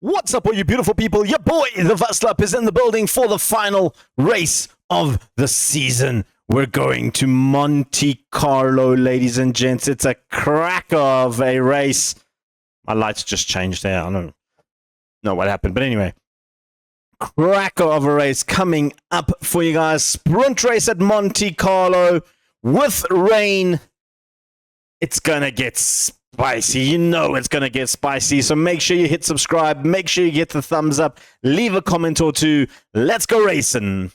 What's up, all you beautiful people? Your boy, the Vazslap, is in the building for the final race of the season. We're going to Monte Carlo, ladies and gents. It's a cracker of a race. My lights just changed there. I don't know what happened, but anyway. Cracker of a race coming up for you guys. Sprint race at Monte Carlo with rain. It's gonna get spicy. You know it's gonna get spicy. So make sure you hit subscribe. Make sure you get the thumbs up. Leave a comment or two. Let's go racing.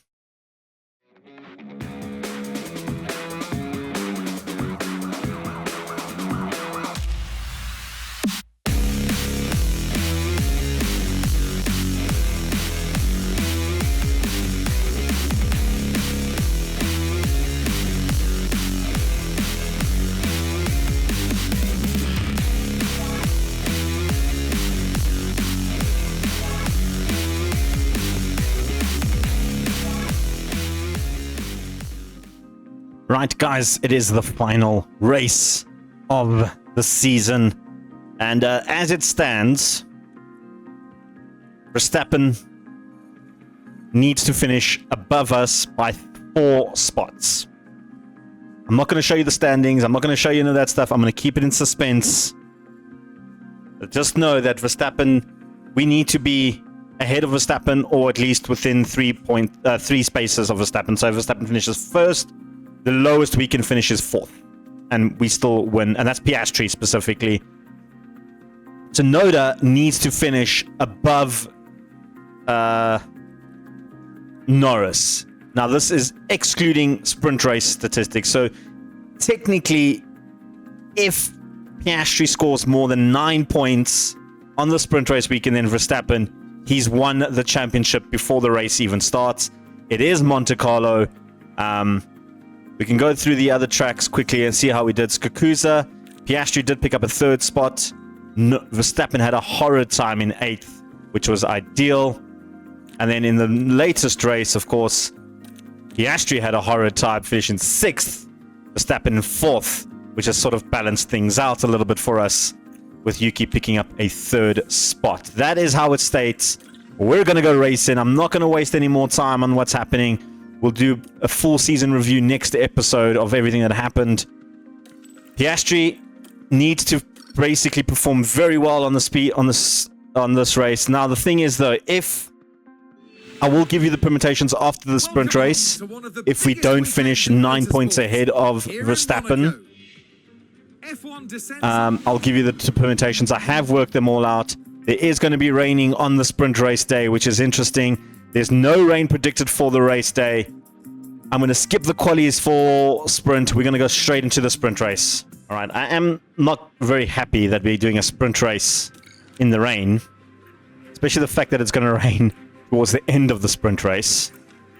Right, guys, it is the final race of the season. And as it stands, Verstappen needs to finish above us by 4 spots. I'm not going to show you the standings. I'm not going to show you any of that stuff. I'm going to keep it in suspense. But just know that Verstappen, we need to be ahead of Verstappen, or at least within 3 spaces of Verstappen. So if Verstappen finishes first, the lowest we can finish is 4th, and we still win, and that's Piastri specifically. Tsunoda needs to finish above Norris. Now, this is excluding sprint race statistics, so technically, if Piastri scores more than 9 points on the sprint race weekend, then Verstappen, he's won the championship before the race even starts. It is Monte Carlo. We can go through the other tracks quickly and see how we did. Skakusa, Piastri did pick up a 3rd spot. Verstappen had a horrid time in 8th, which was ideal. And then in the latest race, of course, Piastri had a horrid time, finishing 6th. Verstappen in 4th, which has sort of balanced things out a little bit for us, with Yuki picking up a 3rd spot. That is how it states. We're going to go racing. I'm not going to waste any more time on what's happening. We'll do a full season review next episode of everything that happened. Piastri needs to basically perform very well on the speed on this race. Now the thing is, though, if I will give you the permutations after the sprint race, if we don't finish 9 points ahead of Verstappen, I'll give you the permutations. I have worked them all out. There is going to be raining on the sprint race day, which is interesting. There's no rain predicted for the race day. I'm going to skip the qualies for sprint. We're going to go straight into the sprint race. All right, I am not very happy that we're doing a sprint race in the rain, especially the fact that it's going to rain towards the end of the sprint race,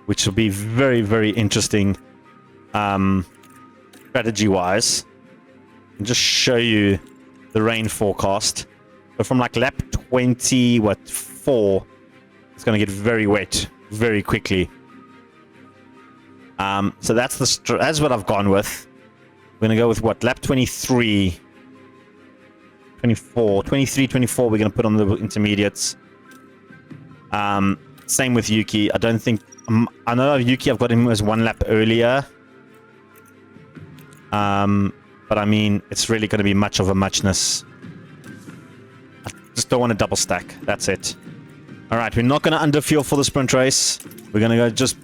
which will be very, very interesting strategy-wise. And just show you the rain forecast. So from like lap 24, it's going to get very wet very quickly. So that's what I've gone with. We're going to go with what? Lap 23, 24, 23, 24. We're going to put on the intermediates. Same with Yuki. I don't think... I know Yuki, I've got him as 1 lap earlier. But I mean, it's really going to be much of a muchness. I just don't want to double stack. That's it. Alright, we're not going to underfuel for the sprint race. We're going to go just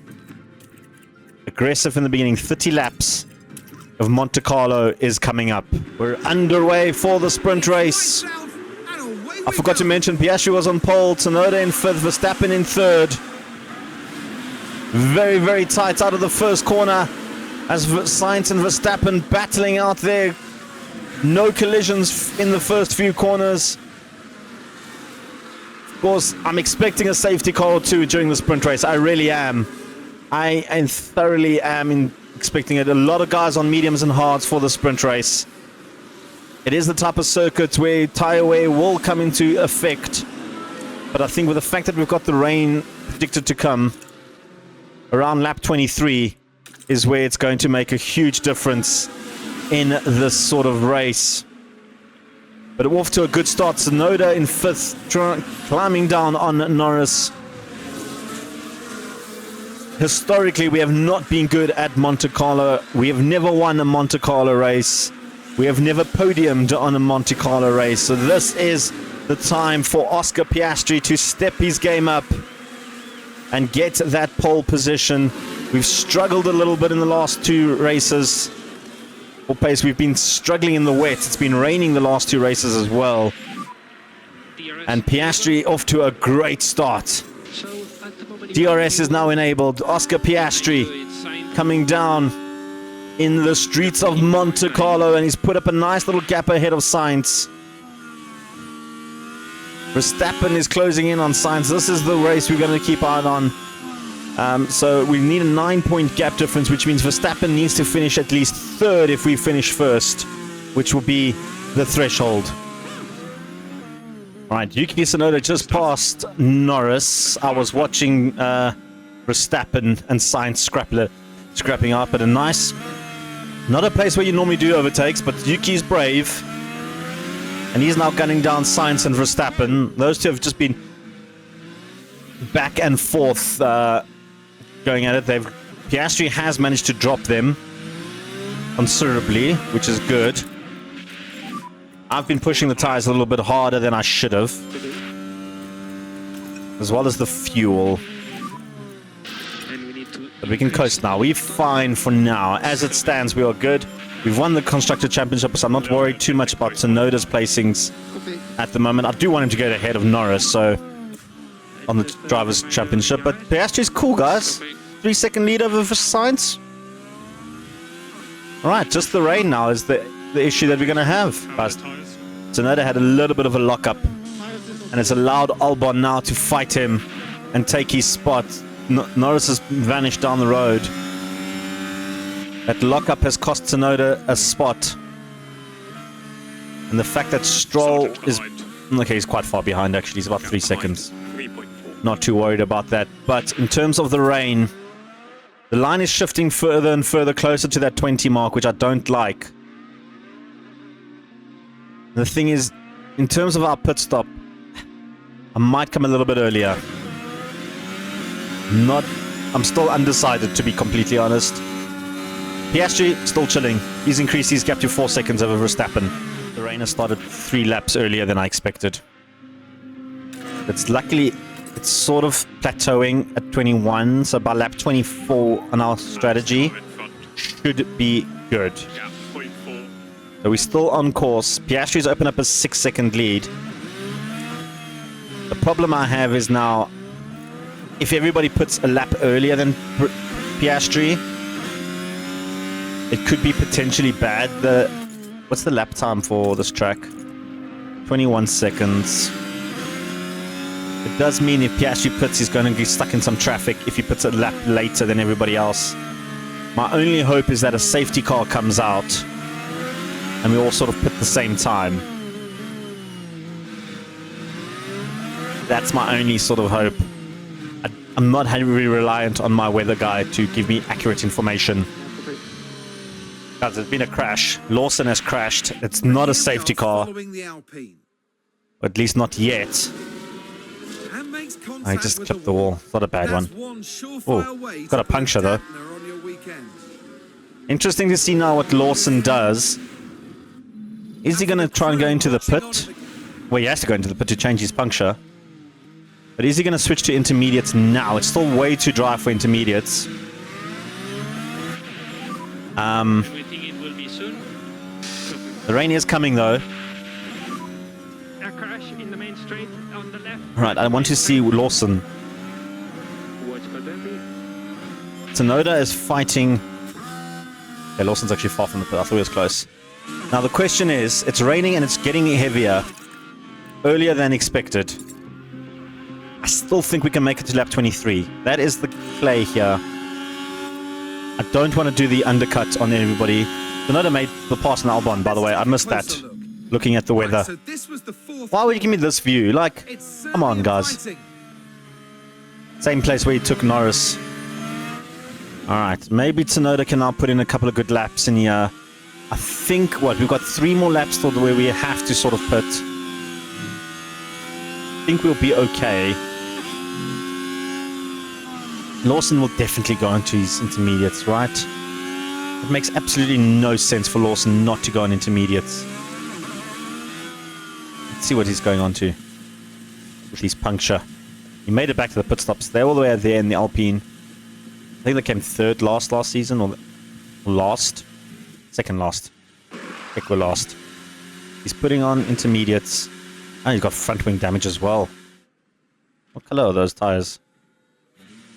aggressive in the beginning. 30 laps of Monte Carlo is coming up. We're underway for the sprint race. I forgot to mention, Piastri was on pole, Tsunoda in 5th, Verstappen in 3rd. Very, very tight out of the first corner as Sainz and Verstappen battling out there. No collisions in the first few corners. Of course, I'm expecting a safety car or 2 during the sprint race. I really am. I thoroughly am expecting it. A lot of guys on mediums and hards for the sprint race. It is the type of circuit where tire wear will come into effect. But I think with the fact that we've got the rain predicted to come around lap 23 is where it's going to make a huge difference in this sort of race. But off to a good start. Tsunoda in 5th, climbing down on Norris. Historically, we have not been good at Monte Carlo. We have never won a Monte Carlo race. We have never podiumed on a Monte Carlo race. So this is the time for Oscar Piastri to step his game up and get that pole position. We've struggled a little bit in the last 2 races. For pace, we've been struggling in the wet. It's been raining the last 2 races as well. And Piastri off to a great start. DRS is now enabled. Oscar Piastri coming down in the streets of Monte Carlo, and he's put up a nice little gap ahead of Sainz. Verstappen is closing in on Sainz. This is the race we're going to keep eye on. So we need a 9-point gap difference, which means Verstappen needs to finish at least 3rd if we finish 1st, which will be the threshold. Alright, Yuki Tsunoda just passed Norris. I was watching Verstappen and Sainz scrapping up at a nice... Not a place where you normally do overtakes, but Yuki's brave. And he's now gunning down Sainz and Verstappen. Those two have just been back and forth going at it. Piastri has managed to drop them considerably, which is good. I've been pushing the tires a little bit harder than I should have, as well as the fuel. But we can coast now. We're fine for now. As it stands, we are good. We've won the Constructor Championship, so I'm not worried too much about Tsunoda's placings at the moment. I do want him to get ahead of Norris, so on the Drivers' Championship. But Piastri's cool, guys. 3-second lead over Sainz. Alright, just the rain now is the issue that we're going to have. Tsunoda had a little bit of a lockup, and it's allowed Albon now to fight him and take his spot. Norris has vanished down the road. That lockup has cost Tsunoda a spot. And the fact that Stroll is... Okay, he's quite far behind, actually. He's about 3 seconds. Not too worried about that. But in terms of the rain, the line is shifting further and further closer to that 20 mark, which I don't like. The thing is, in terms of our pit stop, I might come a little bit earlier. I'm still undecided, to be completely honest. Piastri, still chilling. He's increased his gap to 4 seconds over Verstappen. The rain has started 3 laps earlier than I expected. Luckily, it's sort of plateauing at 21, so by lap 24 on our strategy should be good. So we're still on course. Piastri's opened up a 6-second lead. The problem I have is now, if everybody puts a lap earlier than Piastri, it could be potentially bad. What's the lap time for this track? 21 seconds. It does mean if Piastri puts, he's going to get stuck in some traffic if he puts a lap later than everybody else. My only hope is that a safety car comes out and we all sort of put the same time. That's my only sort of hope. I'm not heavily reliant on my weather guy to give me accurate information. Guys, there's been a crash. Lawson has crashed. It's not a safety car. Or at least not yet. I just clipped the wall. Not a bad one. Oh, got a puncture though. Interesting to see now what Lawson does. Is he going to try and go into the pit? Well, he has to go into the pit to change his puncture. But is he going to switch to intermediates now? It's still way too dry for intermediates. The rain is coming though. A crash in the main straight on the left. Right, I want to see Lawson. Tsunoda is fighting. Okay, Lawson's actually far from the pit. I thought he was close. Now the question is, it's raining and it's getting heavier. Earlier than expected. I still think we can make it to lap 23. That is the play here. I don't want to do the undercut on everybody. Tsunoda made the pass on Albon, by the way. I missed that. Looking at the weather. Why would you give me this view? Like, come on, guys. Same place where he took Norris. Alright, maybe Tsunoda can now put in a couple of good laps in here. I think, we've got 3 more laps till where we have to sort of pit. I think we'll be okay. Lawson will definitely go into his intermediates, right? It makes absolutely no sense for Lawson not to go on intermediates. Let's see what he's going on to with his puncture. He made it back to the pit stops. They're all the way there in the Alpine. I think they came third last season, or last. Second last. I think we're last. He's putting on intermediates. And he's got front wing damage as well. What color are those tires?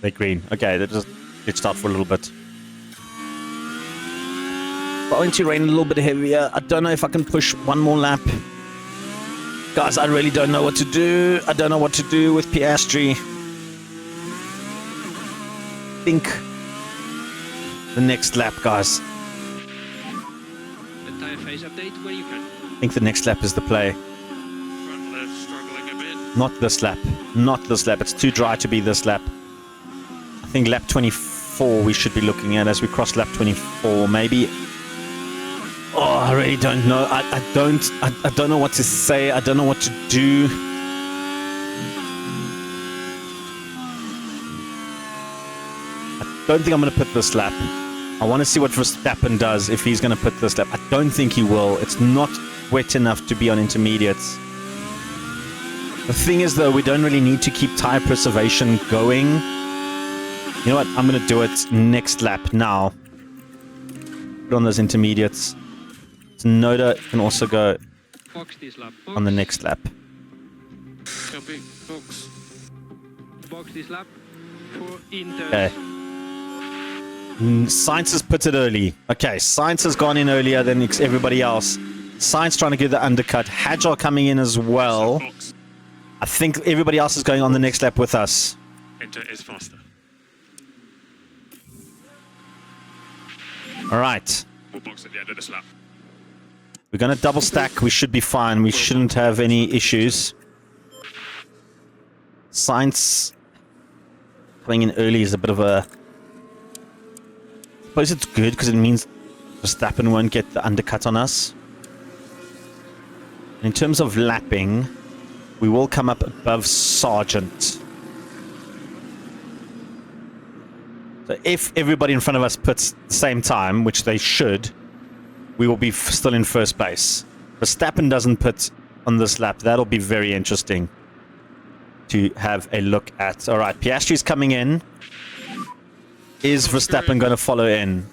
They're green. Okay, they just glitched out for a little bit. Going to rain a little bit heavier. I don't know if I can push one more lap. Guys, I really don't know what to do. I don't know what to do with Piastri. I think the next lap, guys. The tire phase update where you can. I think the next lap is the play. Front left struggling a bit. Not this lap. Not this lap. It's too dry to be this lap. I think lap 24 we should be looking at as we cross lap 24. Maybe. Oh, I really don't know. I don't know what to say. I don't know what to do. I don't think I'm going to put this lap. I want to see what Verstappen does if he's going to put this lap. I don't think he will. It's not wet enough to be on intermediates. The thing is, though, we don't really need to keep tire preservation going. You know what? I'm going to do it next lap now. Put on those intermediates. Noda can also go Box this lap. Box. on the next lap. Copy. Box. Box this lap. For Inter. Okay. Sainz has put it early. Okay, Sainz has gone in earlier than everybody else. Sainz trying to get the undercut. Hadjar coming in as well. I think everybody else is going on the next lap with us. Inter is faster. All right. We'll box at the end of this lap. We're going to double stack. We should be fine. We shouldn't have any issues. Sainz coming in early is a bit of a... I suppose it's good because it means Verstappen won't get the undercut on us. In terms of lapping, we will come up above Sargent. So if everybody in front of us puts the same time, which they should, we will be still in first place. Verstappen doesn't put on this lap. That'll be very interesting to have a look at. All right, Piastri's coming in. Is Verstappen going to follow in?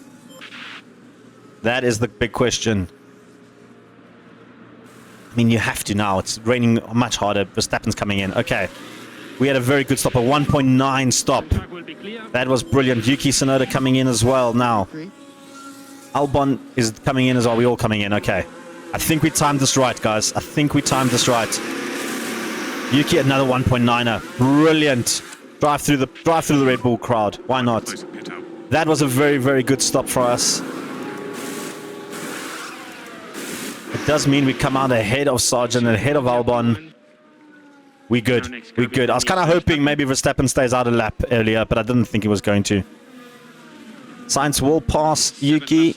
That is the big question. I mean, you have to now. It's raining much harder. Verstappen's coming in. Okay. We had a very good stop, a 1.9 stop. That was brilliant. Yuki Tsunoda coming in as well now. Albon is coming in as well. We're all coming in. Okay. I think we timed this right, guys. I think we timed this right. Yuki, another 1.9er. Brilliant. Drive through the Red Bull crowd. Why not? That was a very, very good stop for us. It does mean we come out ahead of Sargent and ahead of Albon. We good. We good. I was kind of hoping maybe Verstappen stays out a lap earlier, but I didn't think he was going to. Sainz will pass Yuki.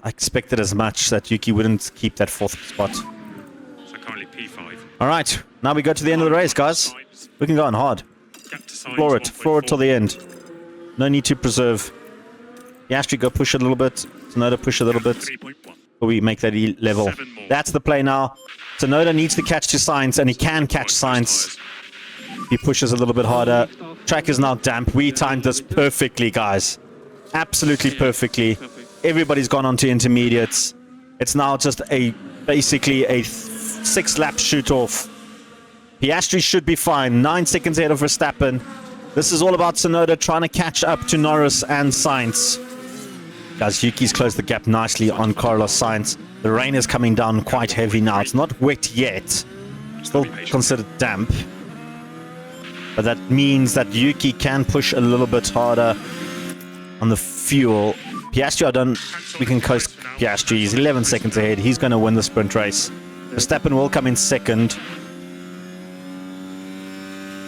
I expected as much that Yuki wouldn't keep that fourth spot. So currently P5. All right. Now we go to the end of the race, guys. We can go on hard. Floor it. Floor it till the end. No need to preserve. Piastri, go push a little bit. Tsunoda, push a little bit. Before we make that level. That's the play now. Tsunoda needs to catch to Sainz, and he can catch Sainz. He pushes a little bit harder. Track is now damp. We timed this perfectly, guys. Absolutely perfectly. Everybody's gone on to intermediates. It's now just basically a 6-lap shoot-off. Piastri should be fine. 9 seconds ahead of Verstappen. This is all about Tsunoda trying to catch up to Norris and Sainz. Guys, Yuki's closed the gap nicely on Carlos Sainz. The rain is coming down quite heavy now. It's not wet yet. Still considered damp. But that means that Yuki can push a little bit harder on the fuel. Piastri, we can coast Piastri. He's 11 seconds ahead. He's going to win the sprint race. Verstappen will come in second,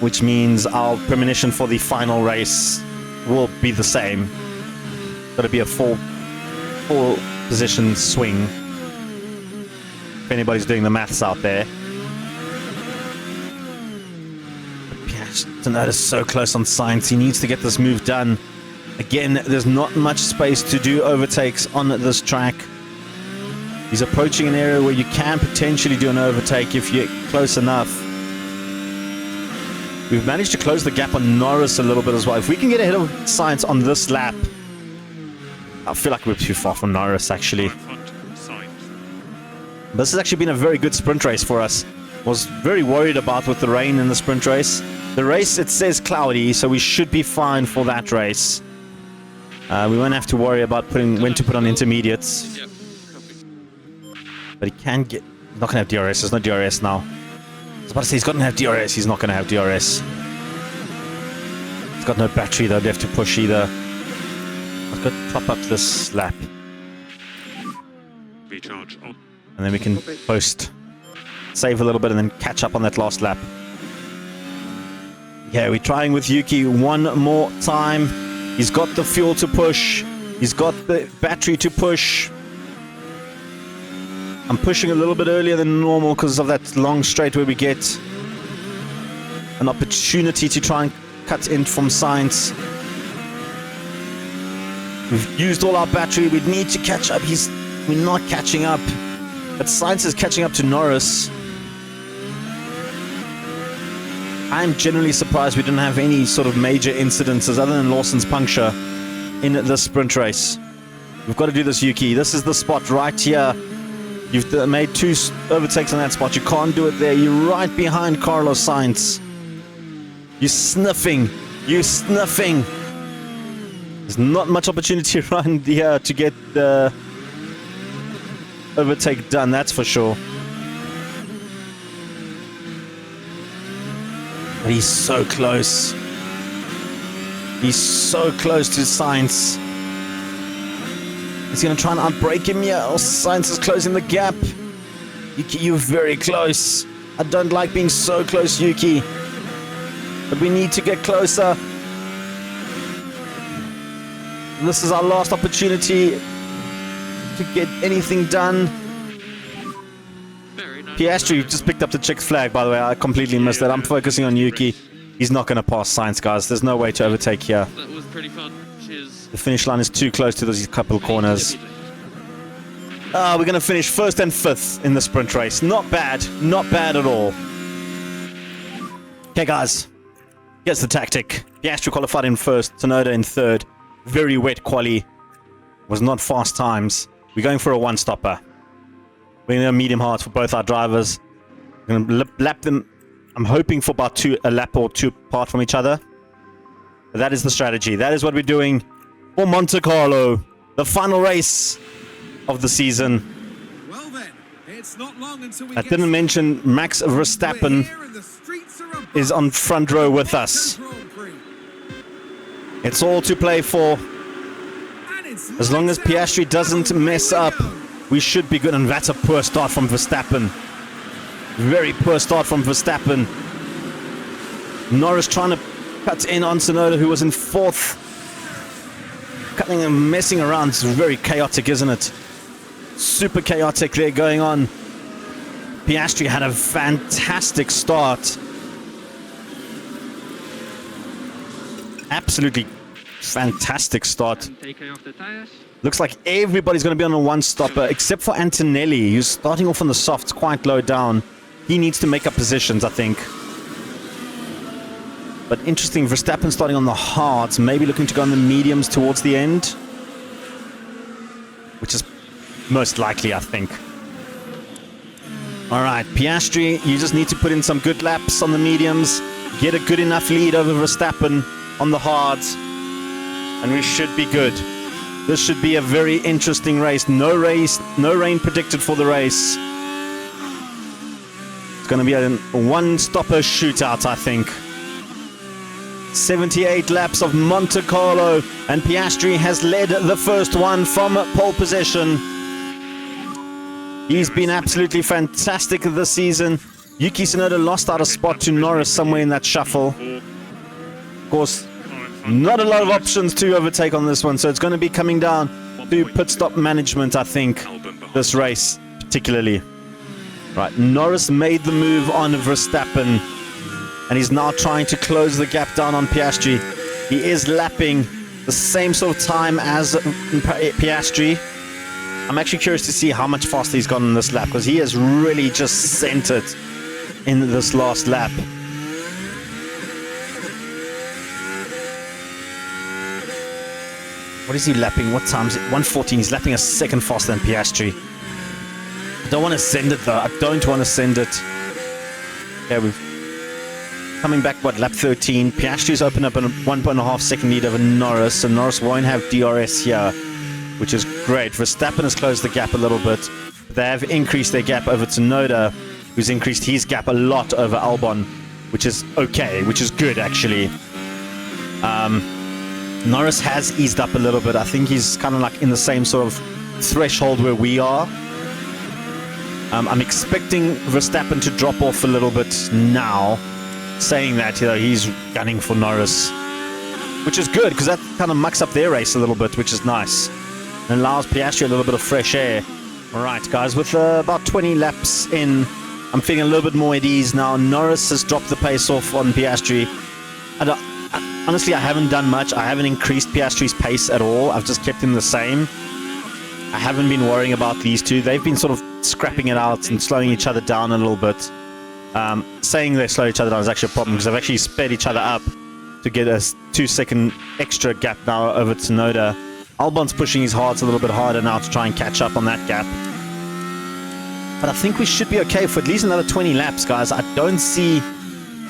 which means our premonition for the final race will be the same. Got to be a 4-position swing. If anybody's doing the maths out there. Tsunoda's so close on Sainz. He needs to get this move done. Again, there's not much space to do overtakes on this track. He's approaching an area where you can potentially do an overtake if you're close enough. We've managed to close the gap on Norris a little bit as well. If we can get ahead of Sainz on this lap, I feel like we're too far from Norris, actually. This has actually been a very good sprint race for us. Was very worried about with the rain in the sprint race. The race, it says cloudy, so we should be fine for that race. We won't have to worry about when to put on intermediates. But he can get... He's not going to have DRS. There's no DRS now. I was about to say he's got to have DRS. He's not going to have DRS. He's got no battery, though. They have to push either. Let's go top up this lap. Recharge. Oh. And then we can post. Save a little bit and then catch up on that last lap. Yeah, we're trying with Yuki one more time. He's got the fuel to push. He's got the battery to push. I'm pushing a little bit earlier than normal because of that long straight where we get an opportunity to try and cut in from Sainz. We've used all our battery. We need to catch up. We're not catching up. But Sainz is catching up to Norris. I'm generally surprised we didn't have any sort of major incidences other than Lawson's puncture in this sprint race. We've got to do this, Yuki. This is the spot right here. You've made 2 overtakes on that spot. You can't do it there. You're right behind Carlos Sainz. You're sniffing. You're sniffing. There's not much opportunity around here to get the overtake done, that's for sure. But he's so close. He's so close to Sainz. He's going to try and outbrake him here. Oh, Sainz is closing the gap. Yuki, you're very close. I don't like being so close, Yuki. But we need to get closer. This is our last opportunity to get anything done. Piastri just picked up the check flag, by the way. I completely missed that. I'm focusing on Yuki. He's not going to pass Sainz, guys. There's no way to overtake here. That was pretty fun. Cheers. The finish line is too close to those couple of corners. We're going to finish 1st and 5th in the sprint race. Not bad. Not bad at all. Okay, guys. Here's the tactic. Piastri qualified in 1st. Tsunoda in 3rd. Very wet quali. Was not fast times. We're going for a one-stopper. We're going to medium hard for both our drivers. We're going to lap them. I'm hoping for about a lap or 2 apart from each other. But that is the strategy. That is what we're doing for Monte Carlo. The final race of the season. Well then, it's not long until we I didn't mention Max Verstappen is on front row with us. It's all to play for. As long as Piastri doesn't mess up, we should be good. And that's a poor start from Verstappen. Very poor start from Verstappen. Norris trying to cut in on Tsunoda, who was in 4th. Cutting and messing around. It's very chaotic, isn't it? Super chaotic there going on. Piastri had a fantastic start. Absolutely fantastic start. Taking off the tires. Looks like everybody's going to be on a one-stopper, except for Antonelli, who's starting off on the softs quite low down. He needs to make up positions, I think. But interesting, Verstappen starting on the hards, maybe looking to go on the mediums towards the end. Which is most likely, I think. Alright, Piastri, you just need to put in some good laps on the mediums. Get a good enough lead over Verstappen on the hards. And we should be good. This should be a very interesting race. No rain predicted for the race. It's going to be a one-stopper shootout, I think. 78 laps of Monte Carlo, and Piastri has led the first one from pole position. He's been absolutely fantastic this season. Yuki Tsunoda lost out a spot to Norris somewhere in that shuffle. Of course, not a lot of options to overtake on this one, so it's going to be coming down to pit stop management, I think, this race particularly. Right, Norris made the move on Verstappen, and he's now trying to close the gap down on Piastri. He is lapping the same sort of time as Piastri. I'm actually curious to see how much faster he's gone in this lap, because he has really just sent it in this last lap. What is he lapping? What time is it? 1:14. He's lapping a second faster than Piastri. I don't want to send it though. I don't want to send it. Yeah, we've coming back, what, lap 13. Piastri's opened up a 1.5 second lead over Norris, so Norris won't have DRS here, which is great. Verstappen has closed the gap a little bit. They have increased their gap over Tsunoda, who's increased his gap a lot over Albon, which is okay, which is good actually. Norris has eased up a little bit. I think he's kind of like in the same sort of threshold where we are. I'm expecting Verstappen to drop off a little bit now. Saying that, you know, he's gunning for Norris, which is good because that kind of mucks up their race a little bit, which is nice and allows Piastri a little bit of fresh air. All right, guys, with about 20 laps in, I'm feeling a little bit more at ease now. Norris has dropped the pace off on Piastri. Honestly, I haven't done much. I haven't increased Piastri's pace at all. I've just kept him the same. I haven't been worrying about these two. They've been sort of scrapping it out and slowing each other down a little bit. Saying they slow each other down is actually a problem because they've actually sped each other up to get a 2-second extra gap now over Tsunoda. Albon's pushing his hearts a little bit harder now to try and catch up on that gap. But I think we should be okay for at least another 20 laps, guys. I don't see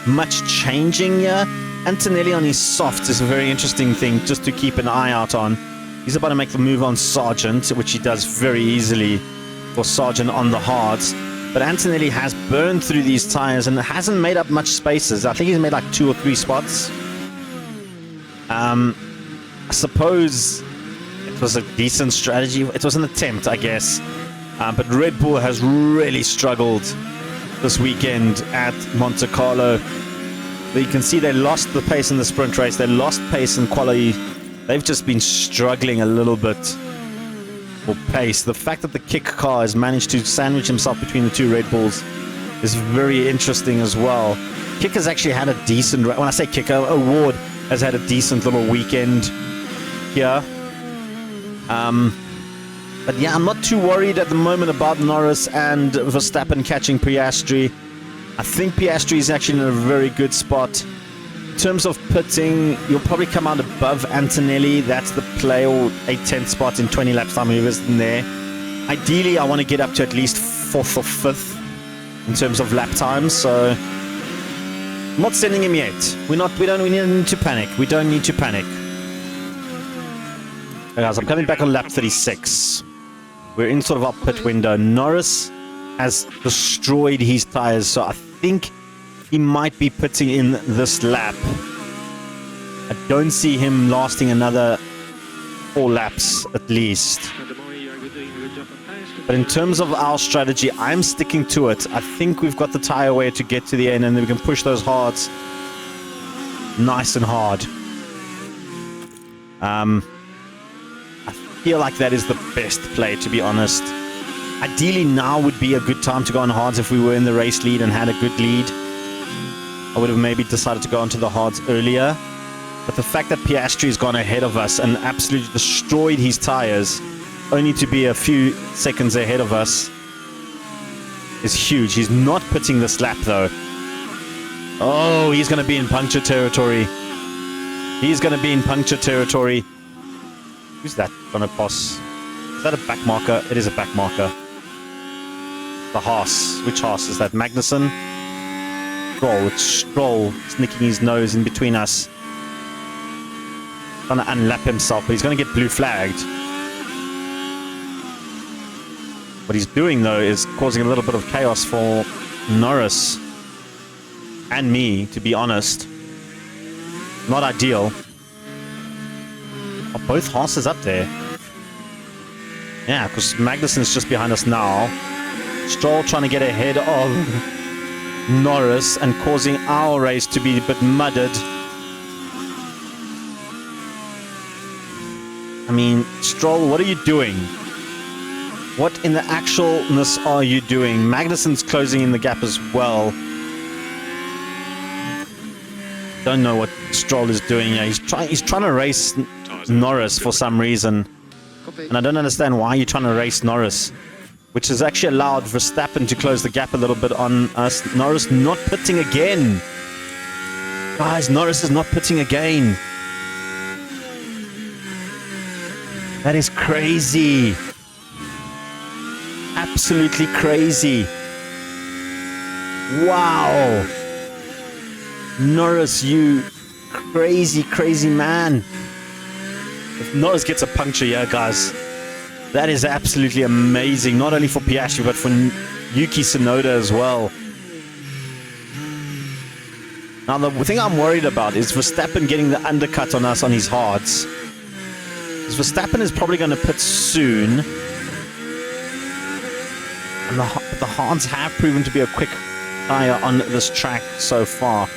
much changing here. Antonelli on his softs is a very interesting thing just to keep an eye out on. He's about to make the move on Sargent, which he does very easily for Sargent on the hards. But Antonelli has burned through these tires and hasn't made up much spaces. I think he's made like 2 or 3 spots. I suppose it was a decent strategy. It was an attempt, I guess. But Red Bull has really struggled this weekend at Monte Carlo. But you can see they lost the pace in the sprint race. They lost pace in quality. They've just been struggling a little bit for pace. The fact that the Kick car has managed to sandwich himself between the 2 Red Bulls is very interesting as well. Kick has actually had a decent, when I say Kick, Award has had a decent little weekend here. But yeah, I'm not too worried at the moment about Norris and Verstappen catching Piastri. I think Piastri is actually in a very good spot. In terms of pitting, you'll probably come out above Antonelli. That's the play, or a 10th spot in 20 laps time. He was in there. Ideally, I want to get up to at least 4th or 5th in terms of lap times. So I'm not sending him yet. We don't need to panic. We don't need to panic. Okay, guys, I'm coming back on lap 36. We're in sort of our pit window. Norris has destroyed his tires, so I think he might be pitting in this lap. I don't see him lasting another 4 laps at least. But in terms of our strategy, I'm sticking to it. I think we've got the tire wear to get to the end, and then we can push those hards nice and hard. I feel like that is the best play, to be honest. Ideally, now would be a good time to go on hards if we were in the race lead and had a good lead. I would have maybe decided to go onto the hards earlier. But the fact that Piastri has gone ahead of us and absolutely destroyed his tires, only to be a few seconds ahead of us, is huge. He's not pitting this lap, though. Oh, he's going to be in puncture territory. He's going to be in puncture territory. Who's that going to pass? Is that a back marker? It is a back marker. The Haas. Which Haas is that? Magnussen? Stroll. It's Stroll. He's nicking his nose in between us. Trying to unlap himself, but he's going to get blue flagged. What he's doing, though, is causing a little bit of chaos for Norris. And me, to be honest. Not ideal. Are both Haas's up there? Yeah, because Magnussen's just behind us now. Stroll trying to get ahead of Norris and causing our race to be a bit mudded. I mean, Stroll, what are you doing? What in the actualness are you doing? Magnussen's closing in the gap as well. Don't know what Stroll is doing here. He's trying to race Norris for some reason. And I don't understand why you're trying to race Norris. Which has actually allowed Verstappen to close the gap a little bit on us. Norris not pitting again. Guys, Norris is not pitting again. That is crazy. Absolutely crazy. Wow. Norris, you crazy, crazy man. If Norris gets a puncture here, guys, that is absolutely amazing. Not only for Piastri, but for Yuki Tsunoda as well. Now, the thing I'm worried about is Verstappen getting the undercut on us on his hards. Because Verstappen is probably going to pit soon. And the hards have proven to be a quick tire on this track so far.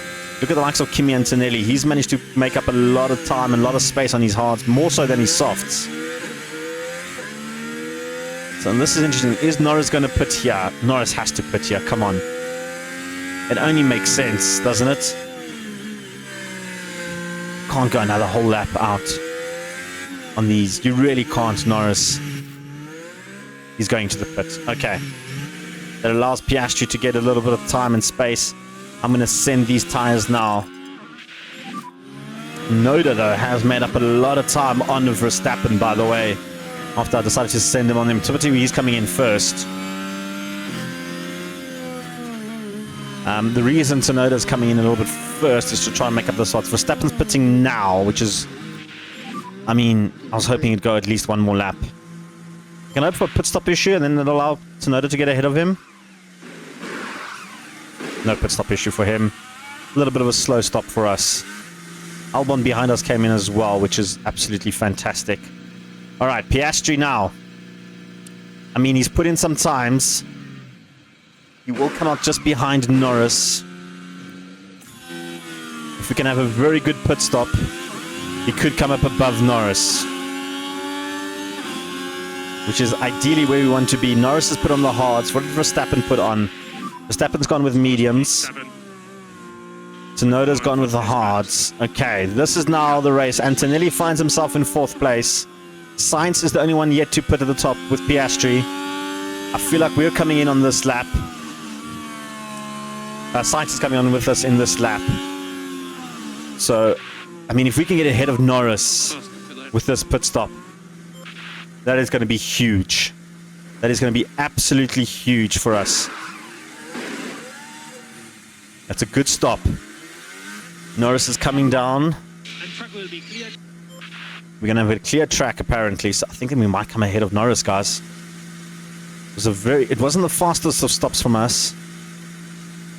Look at the likes of Kimi Antonelli. He's managed to make up a lot of time and a lot of space on his hards, more so than his softs. So this is interesting. Is Norris going to pit here? Norris has to pit here. Come on. It only makes sense, doesn't it? Can't go another whole lap out on these. You really can't, Norris. He's going to the pit. Okay. That allows Piastri to get a little bit of time and space. I'm going to send these tires now. Noda, though, has made up a lot of time on Verstappen, by the way. After I decided to send him on him. Typically, he's coming in first. The reason Tsunoda's coming in a little bit first is to try and make up the slots. Verstappen's pitting now, which is... I mean, I was hoping he'd go at least one more lap. Can I hope for a pit stop issue and then it'll allow Tsunoda to get ahead of him? No pit stop issue for him. A little bit of a slow stop for us. Albon behind us came in as well, which is absolutely fantastic. Alright, Piastri now. I mean, he's put in some times. He will come out just behind Norris. If we can have a very good pit stop, he could come up above Norris. Which is ideally where we want to be. Norris has put on the hards. What did Verstappen put on? Verstappen's gone with mediums. Tsunoda's gone with the hards. Okay, this is now the race. Antonelli finds himself in 4th place. Sainz is the only one yet to put at the top with Piastri. I feel like we're coming in on this lap. Sainz is coming on with us in this lap. So, I mean, if we can get ahead of Norris with this pit stop, that is going to be huge. That is going to be absolutely huge for us. That's a good stop. Norris is coming down. We're going to have a clear track, apparently. So I think we might come ahead of Norris, guys. It wasn't the fastest of stops from us.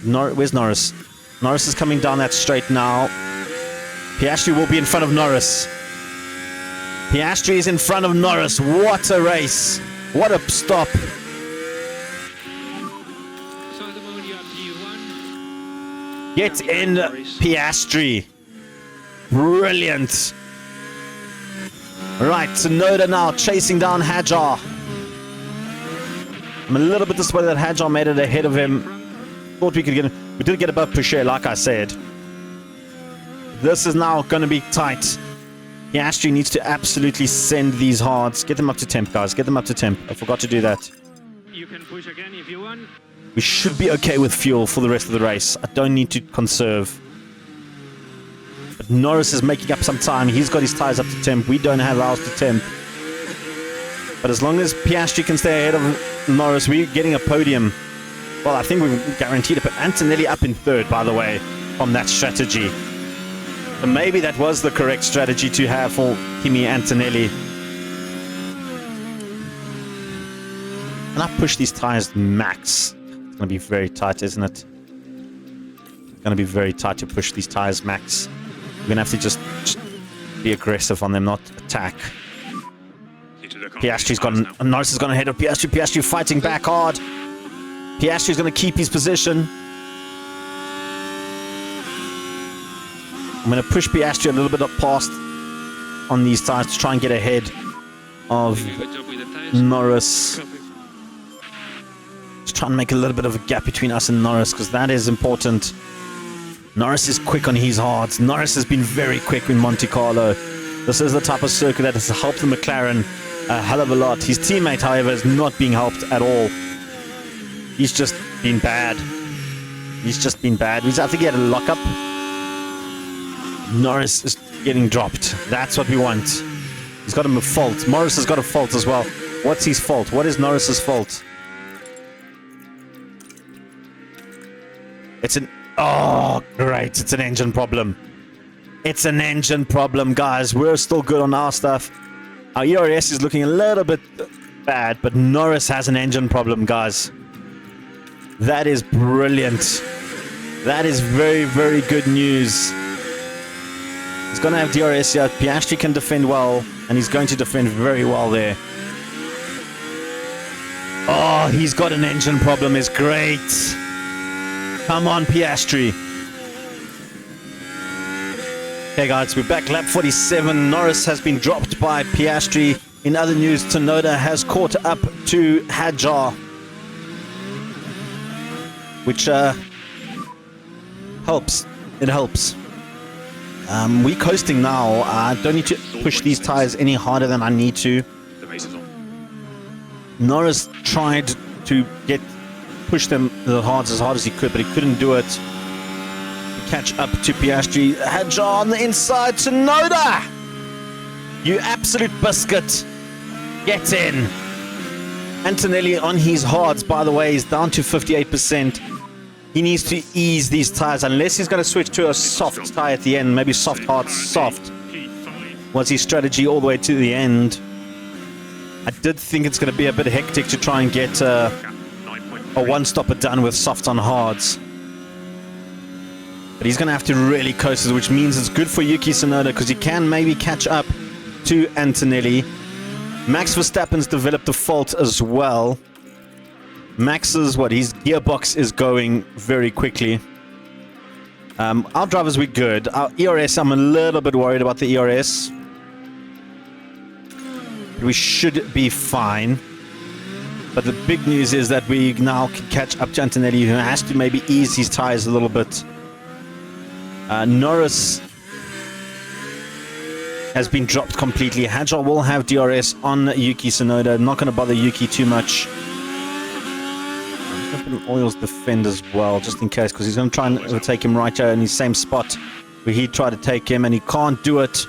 Where's Norris? Norris is coming down that straight now. Piastri will be in front of Norris. Piastri is in front of Norris. What a race. What a stop. Get in, Piastri. Brilliant. Right, Tsunoda now chasing down Hadjar. I'm a little bit disappointed that Hadjar made it ahead of him. Thought we could get him. We did get above Peugeot, like I said. This is now going to be tight. Piastri needs to absolutely send these hards. Get them up to temp, guys. Get them up to temp. I forgot to do that. You can push again if you want. We should be okay with fuel for the rest of the race. I don't need to conserve. But Norris is making up some time. He's got his tires up to temp. We don't have ours to temp. But as long as Piastri can stay ahead of Norris, we're getting a podium. Well, I think we're guaranteed it. But Antonelli up in 3rd, by the way, from that strategy. So maybe that was the correct strategy to have for Kimi Antonelli. And I push these tires max. It's going to be very tight, isn't it? It's going to be very tight to push these tires max. We're going to have to just be aggressive on them, not attack. Piastri's gone. Norris has gone ahead of Piastri. Piastri fighting back hard. Piastri's going to keep his position. I'm going to push Piastri a little bit up past on these tires to try and get ahead. of Good job with the tires. Norris. Copy. Just trying to make a little bit of a gap between us and Norris, because that is important. Norris is quick on his hards. Norris has been very quick in Monte Carlo. This is the type of circuit that has helped the McLaren a hell of a lot. His teammate, however, is not being helped at all. He's just been bad. He's just been bad. I think he had a lockup. Norris is getting dropped. That's what we want. He's got him a fault. Morris has got a fault as well. What's his fault? What is Norris's fault? It's an... Oh, great. It's an engine problem. It's an engine problem, guys. We're still good on our stuff. Our ERS is looking a little bit bad, but Norris has an engine problem, guys. That is brilliant. That is very, very good news. He's going to have DRS here. Piastri can defend well, and he's going to defend very well there. Oh, he's got an engine problem. It's great. Come on, Piastri. Okay, guys, we're back. Lap 47. Norris has been dropped by Piastri. In other news, Tsunoda has caught up to Hadjar, which helps. It helps. We're coasting now. I don't need to push these tires any harder than I need to. The race is on. Norris tried to push them as hard as he could, but he couldn't do it. Catch up to Piastri. Hadjar on the inside. Tsunoda! You absolute biscuit. Get in. Antonelli on his hards, by the way, is down to 58%. He needs to ease these tires, unless he's going to switch to a soft tire at the end. Maybe soft, hard, soft was his strategy all the way to the end. I did think it's going to be a bit hectic to try and get a one-stopper done with soft on hards. But he's going to have to really coast it, which means it's good for Yuki Tsunoda, because he can maybe catch up to Antonelli. Max Verstappen's developed a fault as well. Max's, his gearbox is going very quickly. Our drivers, we're good. Our ERS, I'm a little bit worried about the ERS. We should be fine. But the big news is that we now can catch up to Antonelli, who has to maybe ease his tires a little bit. Norris has been dropped completely. Hadjar will have DRS on Yuki Tsunoda. Not going to bother Yuki too much. I'm going to put Oil's defend as well, just in case, because he's going to try and overtake him right here in his same spot where he tried to take him, and he can't do it.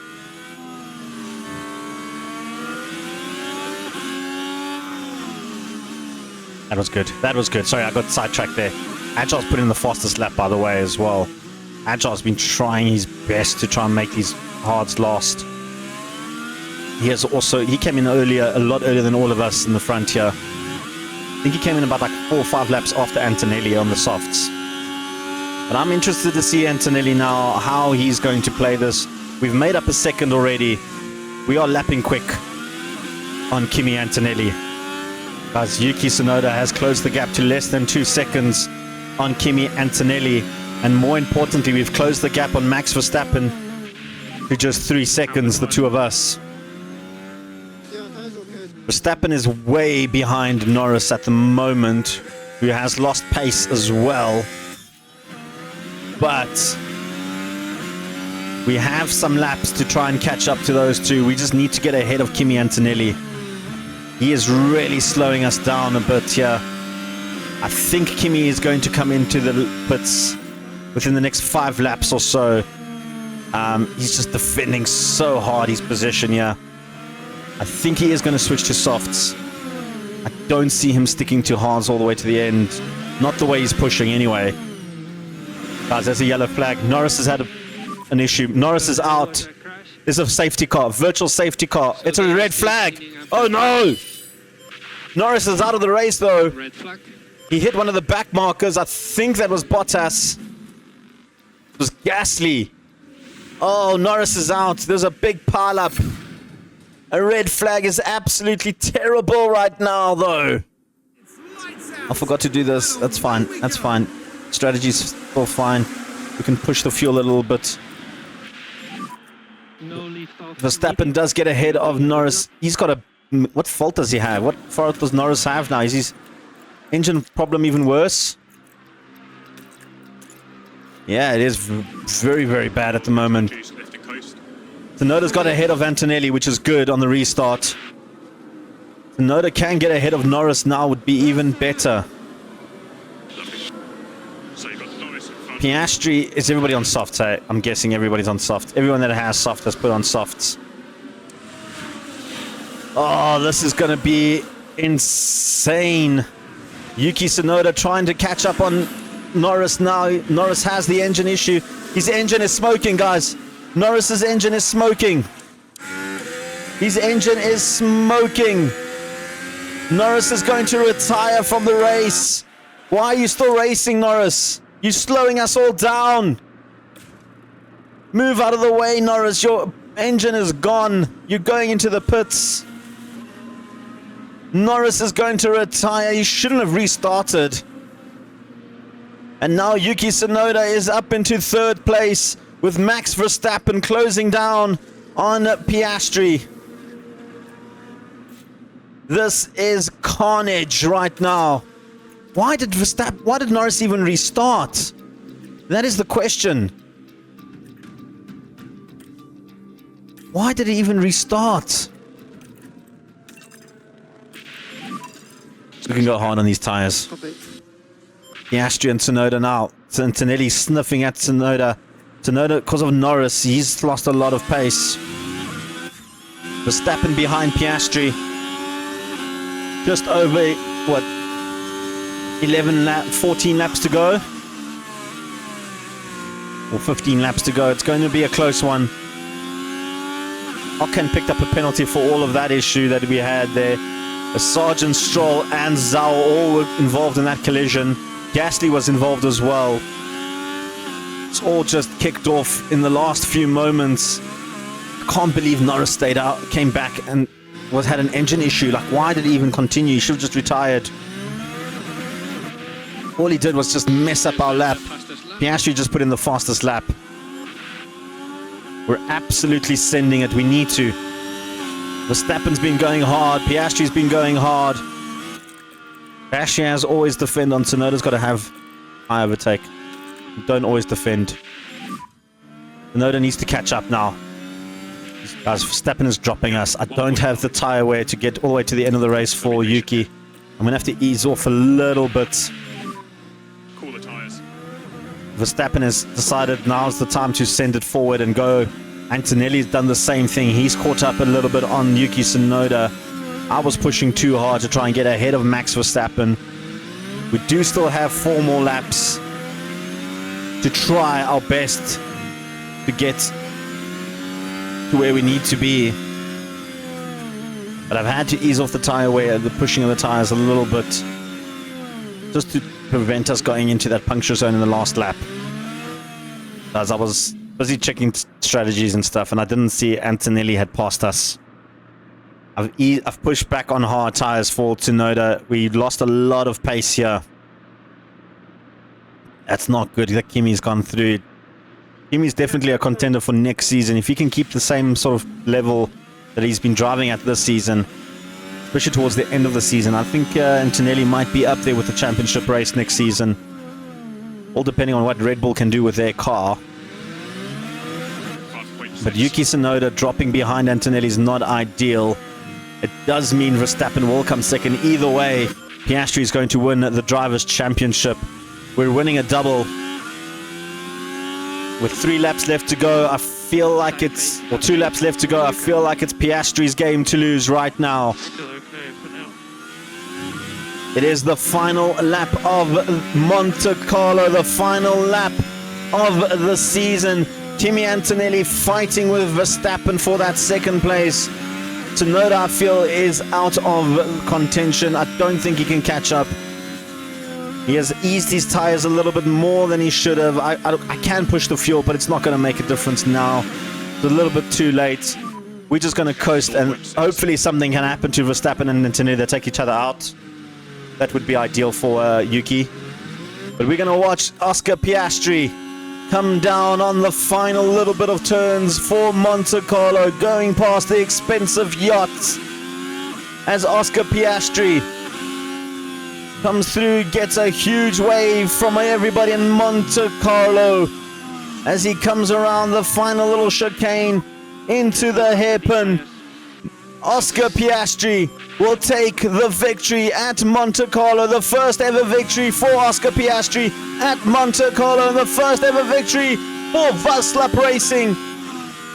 That was good. That was good. Sorry, I got sidetracked there. Hadjar's put in the fastest lap, by the way, as well. Hadjar's been trying his best to try and make these hards last. He came in earlier, a lot earlier than all of us in the front here. I think he came in about like 4 or 5 laps after Antonelli on the softs. But I'm interested to see Antonelli now, how he's going to play this. We've made up a second already. We are lapping quick on Kimi Antonelli. As Yuki Tsunoda has closed the gap to less than 2 seconds on Kimi Antonelli. And more importantly, we've closed the gap on Max Verstappen to just 3 seconds, the two of us. Verstappen is way behind Norris at the moment, who has lost pace as well. But we have some laps to try and catch up to those two. We just need to get ahead of Kimi Antonelli. He is really slowing us down a bit here. I think Kimi is going to come into the pits within the next 5 laps or so. He's just defending so hard his position here. I think he is going to switch to softs. I don't see him sticking to hards all the way to the end. Not the way he's pushing anyway. Guys, there's a yellow flag. Norris has had an issue. Norris is out. There's a safety car. Virtual safety car. It's a red flag. Oh no! Norris is out of the race though. Red flag. He hit one of the back markers. I think that was Bottas. It was Gasly. Oh, Norris is out. There's a big pile up. A red flag is absolutely terrible right now, though. I forgot to do this. That's fine. That's fine. Strategy's still fine. We can push the fuel a little bit. No lift off. Verstappen does get ahead of Norris. He's got a what fault does he have? What fault does Norris have now? Is his engine problem even worse? Yeah, it is very, very bad at the moment. Tsunoda's got ahead of Antonelli, which is good on the restart. Tsunoda can get ahead of Norris now, would be even better. Piastri, is everybody on softs? I'm guessing everybody's on soft. Everyone that has soft has put on softs. Oh, this is going to be insane. Yuki Tsunoda trying to catch up on Norris now. Norris has the engine issue. His engine is smoking, guys. Norris's engine is smoking. His engine is smoking. Norris is going to retire from the race. Why are you still racing, Norris? You're slowing us all down. Move out of the way, Norris. Your engine is gone. You're going into the pits. Norris is going to retire. He shouldn't have restarted. And now Yuki Tsunoda is up into third place with Max Verstappen closing down on Piastri. This is carnage right now. Why did Norris even restart? That is the question. Why did he even restart? So we can go hard on these tires. Piastri and Tsunoda now. Antonelli sniffing at Tsunoda. Tsunoda, because of Norris, he's lost a lot of pace. Verstappen behind Piastri. Just over, what, 14 laps to go? Or 15 laps to go. It's going to be a close one. Ocon picked up a penalty for all of that issue that we had there. Sergeant Stroll and Zhou all were involved in that collision. Gasly was involved as well. It's all just kicked off in the last few moments. I can't believe Norris stayed out, came back and had an engine issue. Like, why did he even continue? He should have just retired. All he did was just mess up our lap. Piastri just put in the fastest lap. We're absolutely sending it. We need to. Verstappen's been going hard. Piastri's been going hard. Piastri has always defend on Tsunoda's got to have high overtake. Don't always defend. Tsunoda needs to catch up now. Guys, Verstappen is dropping us. I don't have the tire wear to get all the way to the end of the race for Yuki. I'm going to have to ease off a little bit. Cool the tires. Verstappen has decided now's the time to send it forward and go. Antonelli's done the same thing. He's caught up a little bit on Yuki Tsunoda. I was pushing too hard to try and get ahead of Max Verstappen. We do still have 4 more laps to try our best to get to where we need to be. But I've had to ease off the tire wear, the pushing of the tires a little bit, just to prevent us going into that puncture zone in the last lap. As I was busy checking strategies and stuff, and I didn't see Antonelli had passed us. I've pushed back on hard tires for Tsunoda. We lost a lot of pace here. That's not good. That Kimi's gone through. Kimi's definitely a contender for next season. If he can keep the same sort of level that he's been driving at this season, especially towards the end of the season, I think Antonelli might be up there with the championship race next season. All depending on what Red Bull can do with their car. But Yuki Tsunoda dropping behind Antonelli is not ideal. It does mean Verstappen will come second. Either way, Piastri is going to win the Drivers' Championship. We're winning a double. With 3 laps left to go, I feel like it's... Or 2 laps left to go, I feel like it's Piastri's game to lose right now. Still okay for now. It is the final lap of Monte Carlo, the final lap of the season. Kimi Antonelli fighting with Verstappen for that second place. Tsunoda, I feel, is out of contention. I don't think he can catch up. He has eased his tires a little bit more than he should have. I can push the fuel, but it's not going to make a difference now. It's a little bit too late. We're just going to coast, and hopefully something can happen to Verstappen and Antonelli. They take each other out. That would be ideal for Yuki. But we're going to watch Oscar Piastri come down on the final little bit of turns for Monte Carlo, going past the expensive yachts. as Oscar Piastri comes through, gets a huge wave from everybody in Monte Carlo as he comes around the final little chicane into the hairpin. Oscar Piastri will take the victory at Monte Carlo, the first ever victory for Oscar Piastri at Monte Carlo, the first ever victory for Vazslap Racing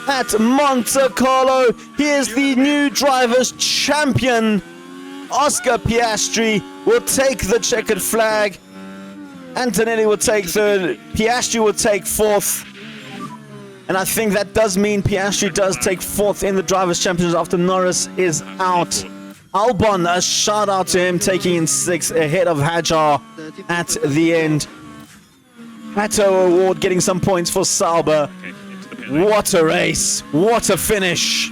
at Monte Carlo. Here's the new drivers' champion. Oscar Piastri will take the checkered flag. Antonelli will take third. Piastri will take fourth. And I think that does mean Piastri does take fourth in the Drivers' Championship after Norris is out. Albon, a shout out to him, taking in sixth ahead of Hajar at the end. Pato Award getting some points for Sauber. What a race. What a finish.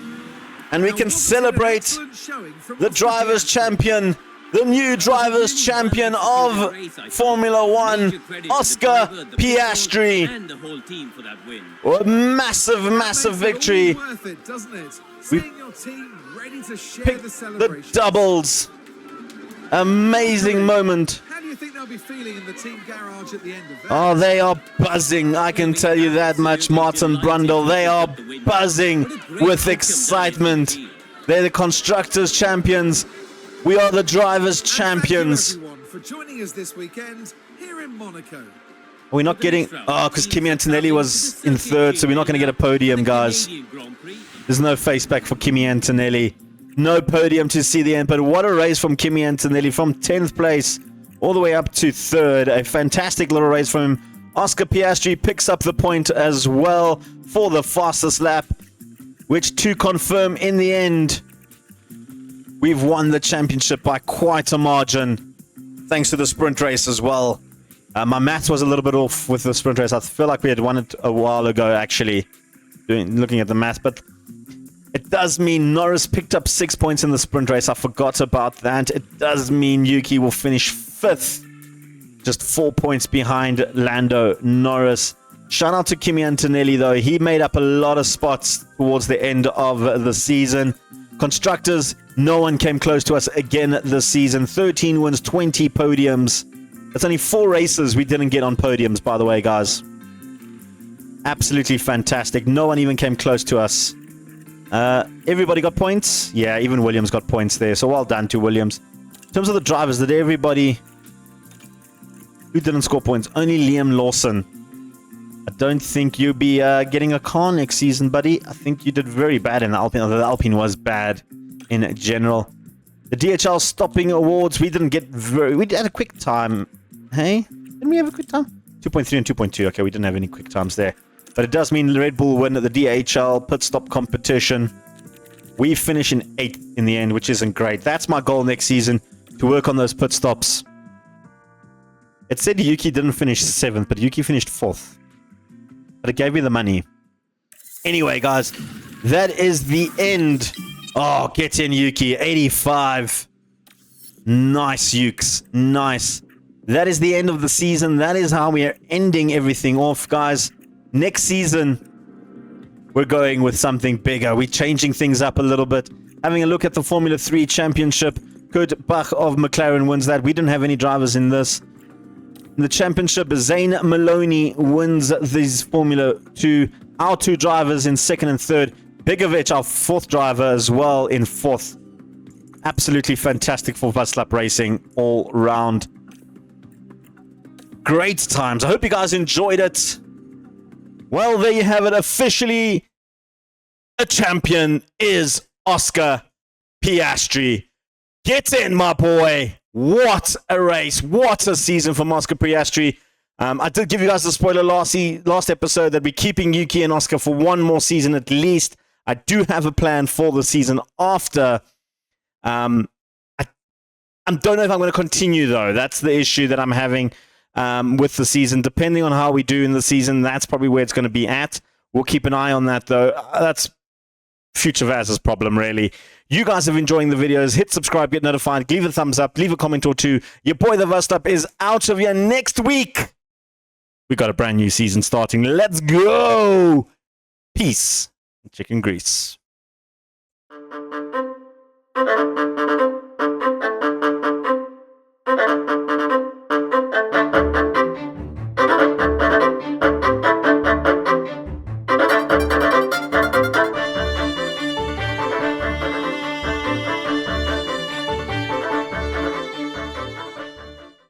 And we can celebrate the Drivers' Champion, the new Drivers' Champion of Formula One, Oscar Piastri. A massive, massive victory. We picked the doubles. Amazing moment. How do you think they'll be feeling in the team garage at the end of that? Oh, they are buzzing. I can tell you that much, Martin Brundle. They are buzzing with excitement. They're the Constructors' Champions. We are the Drivers' Champions. Thank you everyone for joining us this weekend here in Monaco. We're not getting... Oh, because Kimi Antonelli was in third, so we're not going to get a podium, guys. There's no face back for Kimi Antonelli. No podium to see the end, but what a race from Kimi Antonelli from 10th place all the way up to third. A fantastic little race from him. Oscar Piastri picks up the point as well for the fastest lap, which to confirm in the end, we've won the championship by quite a margin, thanks to the sprint race as well. My maths was a little bit off with the sprint race. I feel like we had won it a while ago, actually, looking at the math, but it does mean Norris picked up 6 points in the sprint race. I forgot about that. It does mean Yuki will finish 5th, just 4 points behind Lando Norris. Shout out to Kimi Antonelli, though. He made up a lot of spots towards the end of the season. Constructors, no one came close to us again this season. 13 wins, 20 podiums. That's only 4 races we didn't get on podiums, by the way, guys. Absolutely fantastic. No one even came close to us. Everybody got points? Yeah, even Williams got points there. So well done to Williams. In terms of the drivers, did everybody... Who didn't score points? Only Liam Lawson. I don't think you'll be getting a car next season, buddy. I think you did very bad in the Alpine. Although the Alpine was bad in general. The DHL stopping awards, we didn't get very... We had a quick time. Hey? Didn't we have a quick time? 2.3 and 2.2. Okay, we didn't have any quick times there. But it does mean Red Bull win the DHL pit stop competition. We finish in 8th in the end, which isn't great. That's my goal next season, to work on those pit stops. It said Yuki didn't finish 7th, but Yuki finished 4th. But it gave me the money. Anyway, guys, that is the end. Oh, get in, Yuki. 85. Nice, Ukes. Nice. That is the end of the season. That is how we are ending everything off, guys. Next season, we're going with something bigger. We're changing things up a little bit. Having a look at the Formula 3 Championship. Kurt Bach of McLaren wins that. We didn't have any drivers in this. In the championship, Zane Maloney wins these Formula 2. Our 2 drivers in 2nd and 3rd. Begovic, our 4th driver, as well in 4th. Absolutely fantastic for Vazslap Racing all round. Great times. I hope you guys enjoyed it. Well, there you have it. Officially, a champion is Oscar Piastri. Get in, my boy. What a race. What a season from Oscar Piastri. I did give you guys a spoiler last episode that we're keeping Yuki and Oscar for one more season at least. I do have a plan for the season after. I don't know if I'm going to continue, though. That's the issue that I'm having with the season. Depending on how we do in the season, that's probably where it's going to be at. We'll keep an eye on that, though. That's future Vaz's problem, really. You guys are enjoying the videos. Hit subscribe, get notified, leave a thumbs up, leave a comment or two. Your boy, the Vazslap, is out of here next week. We got a brand new season starting. Let's go. Peace. Chicken grease.